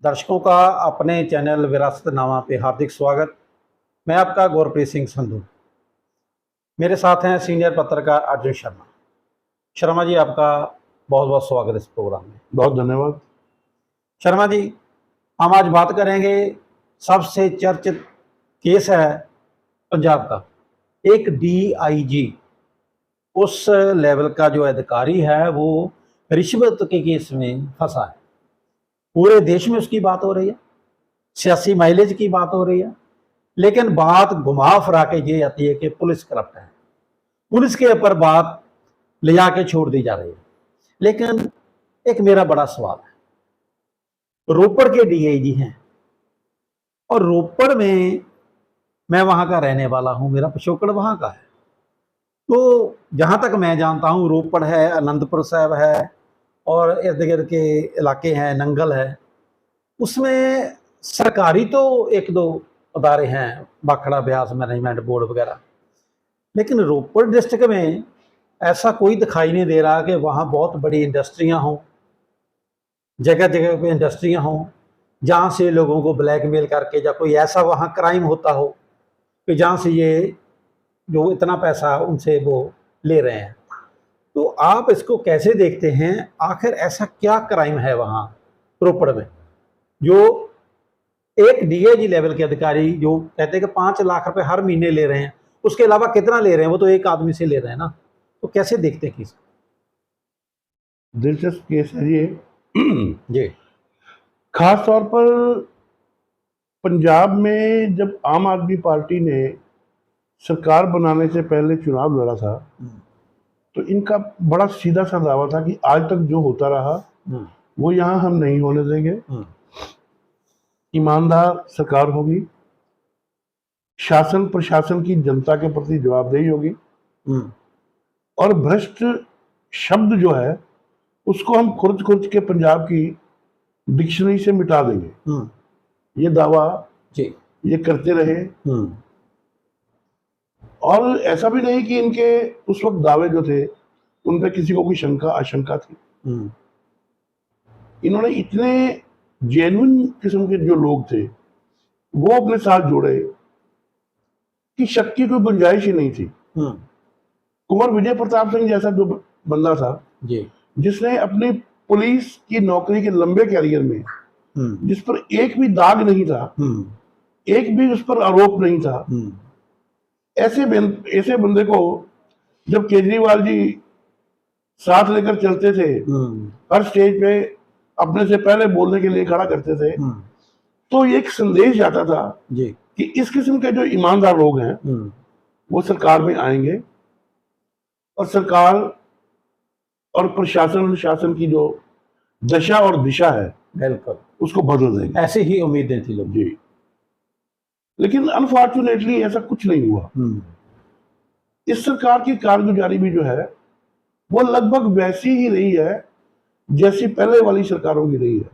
दर्शकों का अपने चैनल विरासतनामा पे हार्दिक स्वागत। मैं आपका गुरप्रीत सिंह संधू। मेरे साथ हैं सीनियर पत्रकार अर्जुन शर्मा। शर्मा जी, आपका बहुत बहुत स्वागत इस प्रोग्राम में। बहुत धन्यवाद। शर्मा जी, हम आज बात करेंगे, सबसे चर्चित केस है पंजाब का। एक डीआईजी उस लेवल का जो अधिकारी है वो रिश्वत के केस में फंसा है। पूरे देश में उसकी बात हो रही है, सियासी माइलेज की बात हो रही है, लेकिन बात घुमा फिरा के ये आती है कि पुलिस करप्ट है। पुलिस के ऊपर बात ले जाके छोड़ दी जा रही है। लेकिन एक मेरा बड़ा सवाल है, रोपड़ के डीआईजी हैं और रोपड़ में मैं वहां का रहने वाला हूं, मेरा पिछोकड़ वहां का है। तो जहां तक मैं जानता हूं, रोपड़ है, आनंदपुर साहब है और इर्द गिर्द के इलाके हैं, नंगल है। उसमें सरकारी तो एक दो अदारे हैं, भाखड़ा ब्यास मैनेजमेंट बोर्ड वगैरह, लेकिन रोपड़ डिस्ट्रिक्ट में ऐसा कोई दिखाई नहीं दे रहा कि वहाँ बहुत बड़ी इंडस्ट्रियाँ हों, जगह जगह पे इंडस्ट्रियाँ हों जहाँ से लोगों को ब्लैकमेल करके या कोई ऐसा वहाँ क्राइम होता हो कि जहाँ से ये जो इतना पैसा उनसे वो ले रहे हैं। तो आप इसको कैसे देखते हैं? आखिर ऐसा क्या क्राइम है वहाँ रोपड़ में जो एक डीआईजी लेवल के अधिकारी जो कहते हैं कि 5 लाख रुपए हर महीने ले रहे हैं, उसके अलावा कितना ले रहे हैं? वो तो एक आदमी से ले रहे हैं ना। तो कैसे देखते हैं इसको? दिलचस्प केस है ये। जी। खास तौर पर पंजाब में जब आम आदमी पार्टी ने सरकार बनाने से पहले चुनाव लड़ा था तो इनका बड़ा सीधा सा दावा था कि आज तक जो होता रहा वो यहाँ हम नहीं होने देंगे। ईमानदार सरकार होगी, शासन प्रशासन की जनता के प्रति जवाबदेही होगी और भ्रष्ट शब्द जो है उसको हम खुर्च के पंजाब की डिक्शनरी से मिटा देंगे। ये दावा जी ये करते रहे और ऐसा भी नहीं कि इनके उस वक्त दावे जो थे उन पे किसी को कोई शंका आशंका थी। इन्होंने इतने जेन्युइन किस्म के जो लोग थे वो अपने साथ जोड़े कि शक की कोई गुंजाइश ही नहीं थी। कुंवर विजय प्रताप सिंह जैसा जो बंदा था जी, जिसने अपनी पुलिस की नौकरी के लंबे कैरियर में जिस पर एक भी दाग नहीं था, एक भी उस पर आरोप नहीं था, ऐसे बंदे को जब केजरीवाल जी साथ लेकर चलते थे, हर स्टेज पे अपने से पहले बोलने के लिए खड़ा करते थे, तो एक संदेश जाता था जी कि इस किस्म के जो ईमानदार लोग हैं वो सरकार में आएंगे और सरकार और प्रशासन शासन की जो दशा और दिशा है बिल्कुल उसको बदल देंगे। ऐसी ही उम्मीदें थी लोग। जी, लेकिन अनफॉर्चुनेटली ऐसा कुछ नहीं हुआ। इस सरकार की कारगुजारी भी जो है वो लगभग वैसी ही रही है जैसी पहले वाली सरकारों की रही है।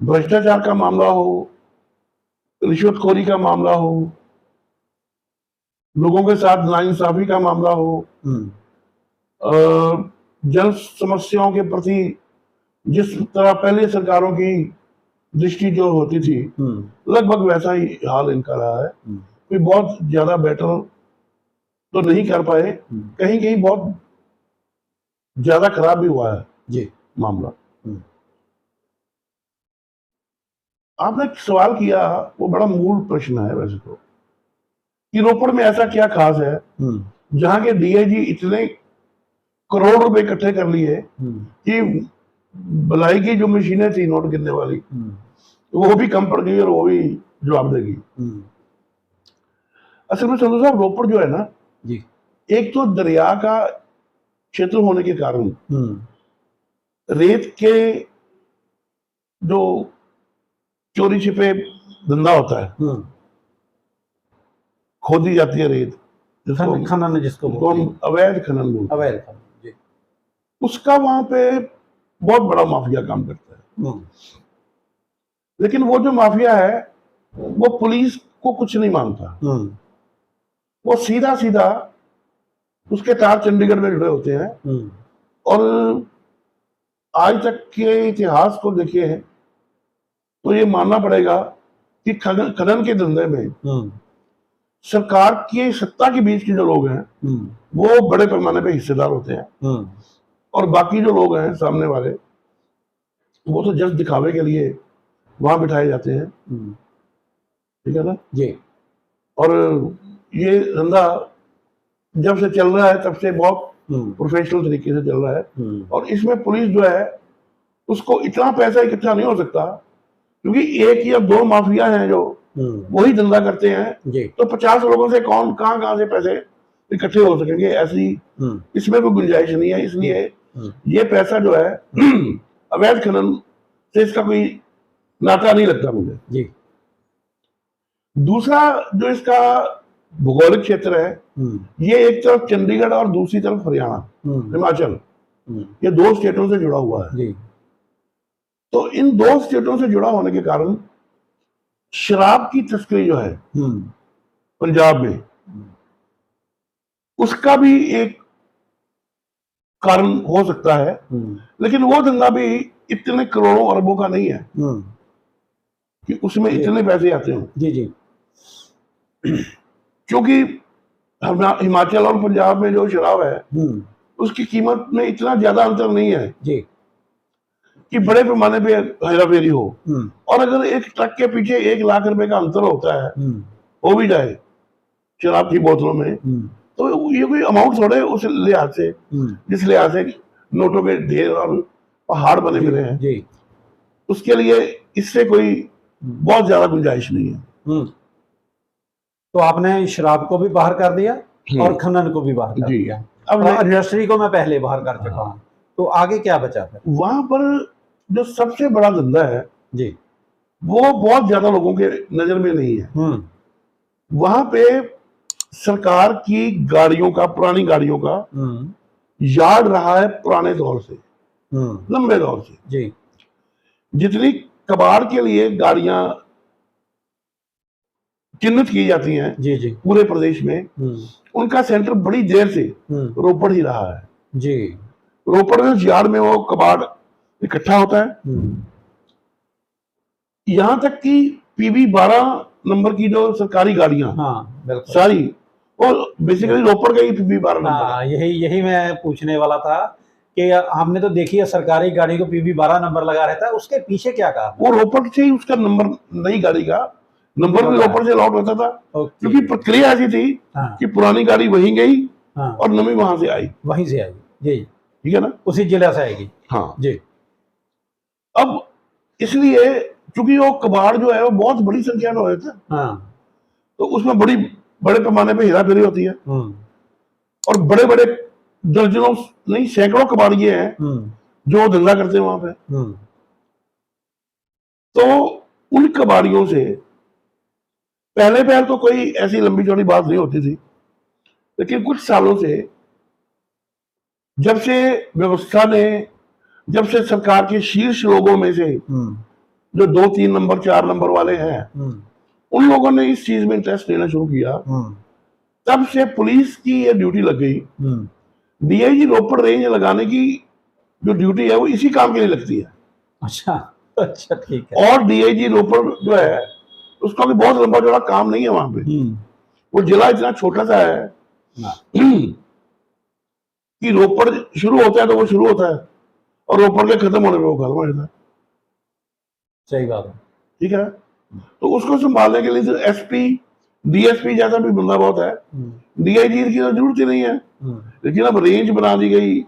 भ्रष्टाचार का मामला हो, रिश्वतखोरी का मामला हो, लोगों के साथ नाइंसाफी का मामला हो, जन समस्याओं के प्रति जिस तरह पहले सरकारों की दृष्टि जो होती थी लगभग वैसा ही हाल इनका रहा है। कोई बहुत ज्यादा बेटर तो नहीं कर पाए, कहीं कहीं बहुत ज्यादा खराब भी हुआ है जी मामला। आपने एक सवाल किया, वो बड़ा मूल प्रश्न है वैसे तो, कि रोपड़ में ऐसा क्या खास है जहां के डीआईजी इतने करोड़ रुपए इकट्ठे कर लिए कि भलाई की जो मशीनें थी नोट गिनने वाली वो भी कम पड़ गई और वो भी जवाब देगी। असल में संधू साहब, रोपड़ जो है ना जी, एक तो दरिया का क्षेत्र होने के कारण रेत के जो चोरी छिपे धंधा होता है, खोदी जाती है रेत, खनन जिसको हम अवैध खनन बोलते हैं, अवैध खनन जी, उसका वहां पे बहुत बड़ा माफिया काम करता है। लेकिन वो जो माफिया है वो पुलिस को कुछ नहीं मानता, वो सीधा सीधा उसके तार चंडीगढ़ में जुड़े होते हैं। और आज तक के इतिहास को देखिए तो ये मानना पड़ेगा कि खनन के धंधे में सरकार की सत्ता के बीच के जो लोग हैं वो बड़े पैमाने पे हिस्सेदार होते हैं, और बाकी जो लोग हैं सामने वाले वो तो जस्ट दिखावे के लिए वहां बिठाए जाते हैं। ठीक है ना जी। और ये धंधा जब से चल रहा है तब से बहुत प्रोफेशनल तरीके से चल रहा है, और इसमें पुलिस जो है उसको इतना पैसा इकट्ठा नहीं हो सकता, क्योंकि एक या दो माफिया हैं जो वही धंधा करते हैं जी। तो 50 लोगों से कौन कहां से पैसे इकट्ठे हो सकेंगे, ऐसी इसमें कोई गुंजाइश नहीं है। इसलिए ये पैसा जो है अवैध खनन से इसका कोई नाता नहीं लगता मुझे जी। दूसरा जो इसका भौगोलिक क्षेत्र है, ये एक तरफ चंडीगढ़ और दूसरी तरफ हरियाणा हिमाचल, ये दो स्टेटों से जुड़ा हुआ है जी। तो इन दो स्टेटों से जुड़ा होने के कारण शराब की तस्करी जो है पंजाब में, उसका भी एक कारण हो सकता है, लेकिन वो धंधा भी इतने करोड़ों अरबों का नहीं है कि उसमें इतने पैसे आते हो जी जी। क्योंकि हिमाचल और पंजाब में जो शराब है उसकी कीमत में इतना ज्यादा अंतर नहीं है जी कि बड़े पैमाने पे हेराफेरी हो। और अगर एक ट्रक के पीछे 1 लाख रुपए का अंतर होता है, हो भी जाए शराब की बोतलों में, तो ये कोई अमाउंट थोड़े उस लिहाज से, जिस लिहाज से नोटों के ढेर और पहाड़ बने मिले हैं जी। उसके लिए इससे कोई बहुत ज्यादा गुंजाइश नहीं है। तो आपने शराब को भी बाहर कर दिया और खनन को भी बाहर कर दिया। अब इंडस्ट्री को मैं पहले बाहर कर चुका हूँ, तो आगे क्या बचा फिर? वहां पर जो सबसे बड़ा धंधा है जी, वो बहुत ज्यादा लोगों के नजर में नहीं है। वहां पे सरकार की गाड़ियों का, पुरानी गाड़ियों का यार्ड रहा है पुराने दौर से, लंबे दौर से जी। जितनी कबाड़ के लिए गाड़ियां चिन्हित की जाती हैं जी जी पूरे प्रदेश में, उनका सेंटर बड़ी देर से रोपड़ ही रहा है जी। रोपड़ में यार्ड में वो कबाड़ इकट्ठा होता है। यहां तक कि PB 12 नंबर की जो सरकारी गाड़ियां सारी, और बेसिकली रोपड़ का ही PB 12 नंबर। यही मैं पूछने वाला था कि हमने तो देखी है सरकारी गाड़ी को PB 12 नंबर लगा रहता है, उसके पीछे क्या कहा? वो रोपड़ से ही उसका नंबर, नई गाड़ी का नंबर भी रोपड़ से लॉट होता था, क्योंकि प्रक्रिया ऐसी थी कि पुरानी गाड़ी वहीं गई और नवी वहां से आई, वहीं से आई जी। ठीक है ना, उसी जिले से आएगी हाँ जी। अब इसलिए चूंकि वो कबाड़ जो है वो बहुत बड़ी संख्या में होता है, तो उसमें बड़े पैमाने पे हेरा फेरी होती है, और बड़े बड़े दर्जनों नहीं सैकड़ों कबाड़िए हैं जो धंधा करते हैं वहां पे। तो उन कबाड़ियों से पहले तो कोई ऐसी लंबी चौड़ी बात नहीं होती थी, लेकिन कुछ सालों से जब से व्यवस्था ने, जब से सरकार के शीर्ष लोगों में से जो 2, 3 नंबर 4 नंबर वाले हैं, उन लोगों ने इस चीज में इंटरेस्ट लेना शुरू किया, तब से पुलिस की ये ड्यूटी लग गई। DIG रोपड़ रेंज लगाने की जो ड्यूटी है वो इसी काम के लिए लगती है। अच्छा ठीक है। और DIG रोपड़ जो है उसका भी बहुत लंबा चौड़ा काम नहीं है वहां पे। वो जिला इतना छोटा सा है कि रोपड़ शुरू होता है तो वो शुरू होता है, और रोपड़ के खत्म होने पे वो खत्म हो जाता है। सही बात है, ठीक है। तो उसको संभालने के लिए तो SP DSP जैसा भी बंदा बहुत है, DIG की तो जरूरत ही नहीं है। लेकिन अब रेंज बना दी गई,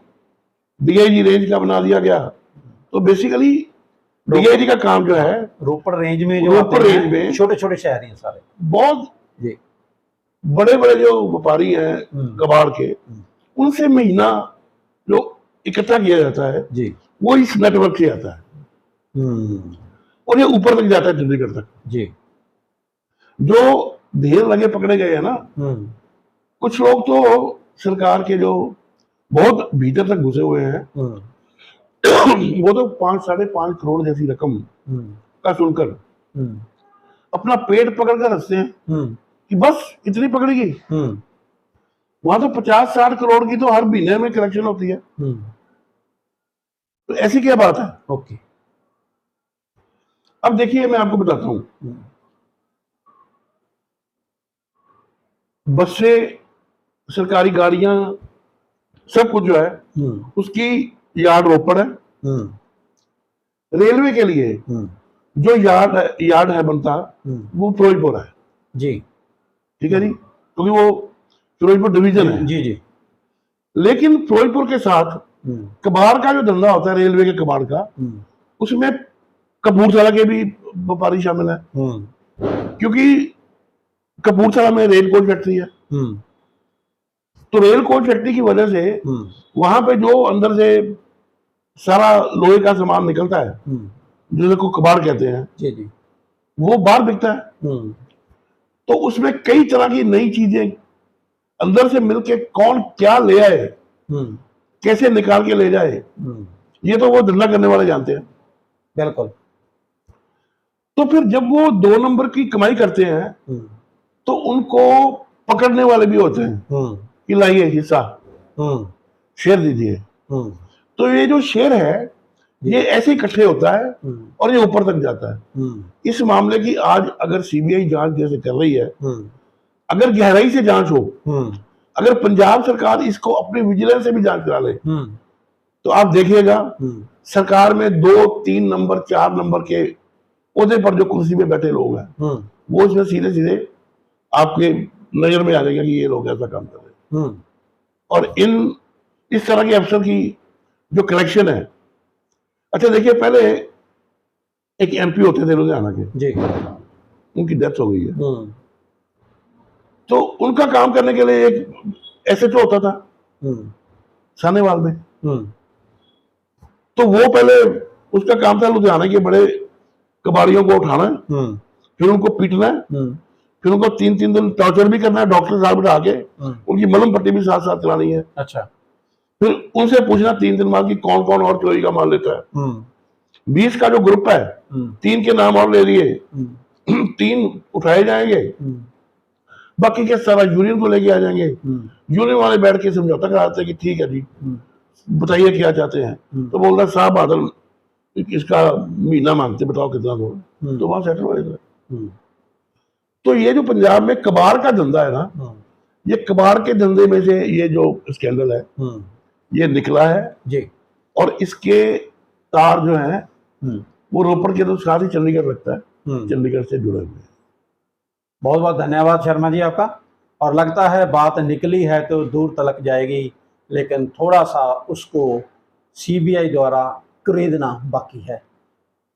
DIG रेंज का बना दिया गया, तो बेसिकली DIG का काम जो है रोपड़ रेंज में, जो रोपड़ रेंज में छोटे छोटे शहर हैं सारे, बहुत बड़े बड़े जो व्यापारी हैं कबाड़ के, उनसे महीना जो इकट्ठा किया जाता है जी, वो इस नेटवर्क से आता है और ये ऊपर तक जाता है, चंडीगढ़ तक जी। जो ढेर लगे पकड़े गए हैं ना, कुछ लोग तो सरकार के जो बहुत भीतर तक घुसे हुए हैं, वो तो 5-5.5 करोड़ जैसी रकम का सुनकर अपना पेट पकड़ कर हंसते हैं कि बस इतनी पकड़ेगी। वहां तो 50-60 करोड़ की तो हर महीने में कलेक्शन होती है। तो ऐसी क्या बात है? ओके। अब देखिए मैं आपको बताता हूं, बसें, सरकारी गाड़ियां, सब कुछ जो है उसकी यार्ड रोपड़ है। रेलवे के लिए जो यार्ड है बनता वो फिरोजपुर है जी। ठीक है जी, क्योंकि वो फिरोजपुर डिवीजन है जी जी। लेकिन फिरोजपुर के साथ कबाड़ का जो धंधा होता है रेलवे के कबाड़ का, उसमें कपूरथला के भी व्यापारी शामिल है, क्योंकि कपूरथला में रेल कोच फैक्ट्री है। तो रेल कोच फैक्ट्री की वजह से वहां पे जो अंदर से सारा लोहे का सामान निकलता है जिसको कबाड़ कहते हैं जी जी, वो बाहर बिकता है। तो उसमें कई तरह की नई चीजें अंदर से मिलके कौन क्या ले आए, कैसे निकाल के ले जाए, ये तो वो धंधा करने वाले जानते हैं। बिल्कुल। तो फिर जब वो 2 नंबर की कमाई करते हैं तो उनको पकड़ने वाले भी होते हैं कि लाइए हिस्सा, शेयर दीजिए। तो ये जो शेयर है ये ऐसे इकट्ठे होता है और ये ऊपर तक जाता है। इस मामले की आज अगर सीबीआई जांच जैसे कर रही है, अगर गहराई से जांच हो, अगर पंजाब सरकार इसको अपनी विजिलेंस से भी जांच करा ले, तो आप देखिएगा सरकार में 2, 3 नंबर 4 नंबर के ओहदे पर जो कुर्सी पे बैठे लोग हैं वो इसमें सीधे सीधे आपके नजर में आ जाएगा कि ये लोग ऐसा काम कर रहे हैं। और इस तरह के अफसर की जो कलेक्शन है, अच्छा देखिए पहले एक एमपी होते थे लुधियाना के जी, उनकी डेथ हो गई है, तो उनका काम करने के लिए एक एसएचओ होता था सानेवाल में। तो वो पहले उसका काम था लुधियाना के बड़े कबाड़ियों को उठाना, फिर उनको पीटना, फिर उनको 3-3 दिन टॉर्चर भी करना है, डॉक्टर साहब बिठा के उनकी मलहम पट्टी भी साथ साथ चलानी है। अच्छा। फिर उनसे पूछना 3 दिन बाद कि कौन कौन और चोरी का माल लेता है। 20 का जो ग्रुप है 3 के नाम और ले लिए, 3 उठाए जाएंगे, बाकी के सारा यूनियन को लेके आ जाएंगे। यूनियन वाले बैठ के समझौता कराते हैं कि ठीक है जी बताइए क्या चाहते हैं। तो बोलता साहब बादल इसका महीना मांगते, बताओ कितना दो, तो वहां सेटल हो जाता है। तो ये जो पंजाब में कबाड़ का धंधा है ना, ये कबाड़ के धंधे में से ये जो स्कैंडल है ये निकला है जी। और इसके तार जो है वो रोपड़ के तो साथ ही चंडीगढ़ लगता है, चंडीगढ़ से जुड़े हुए हैं। बहुत बहुत धन्यवाद शर्मा जी आपका। और लगता है बात निकली है तो दूर तलक जाएगी, लेकिन थोड़ा सा उसको सीबीआई द्वारा खरीदना बाकी है।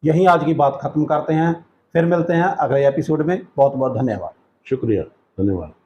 यहीं आज की बात खत्म करते हैं, फिर मिलते हैं अगले एपिसोड में। बहुत बहुत धन्यवाद। शुक्रिया, धन्यवाद।